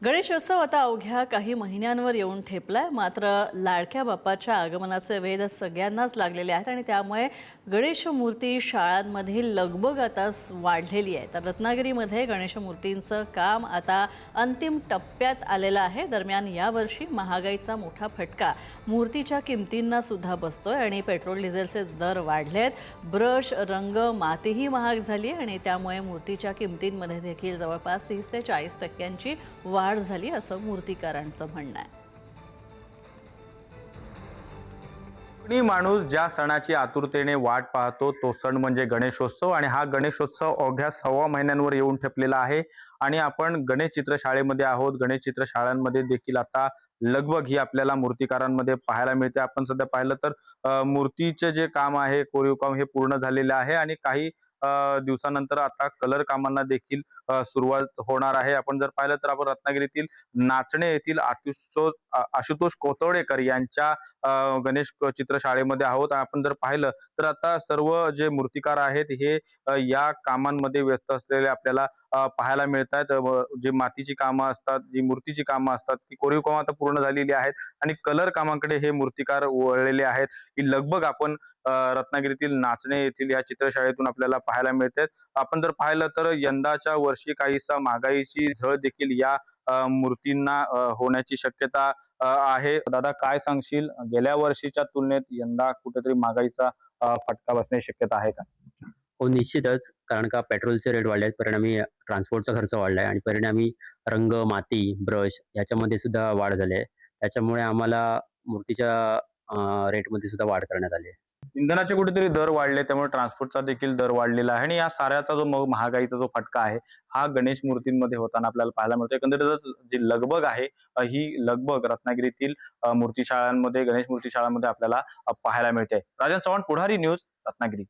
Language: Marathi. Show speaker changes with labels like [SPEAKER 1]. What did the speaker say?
[SPEAKER 1] गणेशोत्सव आता अवघ्या काही महिन्यांवर येऊन ठेपलाय. मात्र लाडक्या बाप्पाच्या आगमनाचे वेध सगळ्यांनाच लागलेले आहेत आणि त्यामुळे गणेश मूर्ती शाळांमधील लगबग आता वाढलेली आहे. तर रत्नागिरीमध्ये गणेश मूर्तींचं काम आता अंतिम टप्प्यात आलेलं आहे. दरम्यान यावर्षी महागाईचा मोठा फटका मूर्तीच्या किमतींना सुद्धा बसतोय आणि पेट्रोल डिझेलचे दर वाढलेत. ब्रश, रंग, मातीही महाग झाली आणि त्यामुळे मूर्तीच्या किमतींमध्ये देखील जवळपास 30 ते 40% वाढ झाली असं मूर्तिकारांचं म्हणणं आहे.
[SPEAKER 2] कोणी माणूस ज्या सणाची आतुरतेने वाट पाहतो तो सण म्हणजे गणेशोत्सव आणि हा गणेशोत्सव अवघ्या 1.25 महिन्यांवर येऊन ठेपलेला आहे आणि आपण गणेश चित्रशाळेमध्ये आहोत. गणेश चित्रशाळांमध्ये देखील आता लगबग ही आपल्याला मूर्तिकारांमध्ये पाहायला मिळते. आपण सध्या पाहिलं तर मूर्तीचे जे काम आहे, कोरीव काम हे पूर्ण झालेले आहे आणि काही दिवसानंतर आता कलर कामांना देखील सुरुवात होणार आहे. आपण जर पाहिलं तर आपण रत्नागिरीतील नाचणे येथील आशुतोष कोतवडेकर यांच्या गणेश चित्रशाळेमध्ये आहोत. आपण जर पाहिलं तर आता सर्व जे मूर्तिकार आहेत हे या कामांमध्ये व्यस्त असलेले आपल्याला पाहायला मिळत आहेत. जी मातीची कामं असतात, जी मूर्तीची कामं असतात, ती कोरीव कामं आता पूर्ण झालेली आहेत आणि कलर कामांकडे हे मूर्तिकार वळलेले आहेत. ही लगबग आपण रत्नागिरीतील नाचणे येथील या चित्रशाळेतून आपल्याला पाहायला मिळते. आपण जर पाहिलं तर यंदाच्या वर्षी काहीसा महागाईची झळ देखील या मूर्तींना होण्याची शक्यता आहे. दादा, काय सांगशील, गेल्या वर्षीच्या तुलनेत यंदा कुठेतरी महागाईचा फटका बसण्याची शक्यता आहे का?
[SPEAKER 3] हो, निश्चितच. कारण का पेट्रोलचे रेट वाढले आहेत, परिणामी ट्रान्सपोर्टचा खर्च वाढला आहे आणि परिणामी रंग, माती, ब्रश याच्यामध्ये सुद्धा वाढ झाली आहे. त्याच्यामुळे आम्हाला मूर्तीच्या रेटमध्ये सुद्धा वाढ करण्यात आली आहे.
[SPEAKER 2] इंधनाचे कुठेतरी दर वाढले, त्यामुळे ट्रान्सपोर्टचा देखील दर वाढलेला आहे आणि या साऱ्याचा जो महागाईचा जो फटका आहे हा गणेश मूर्तींमध्ये होताना आपल्याला पाहायला मिळतो. एकंदरीत जी लगबग आहे ही लगबग रत्नागिरीतील मूर्तिशाळांमध्ये, गणेश मूर्तिशाळांमध्ये आपल्याला पाहायला मिळते. राजन चव्हाण, पुढारी न्यूज, रत्नागिरी.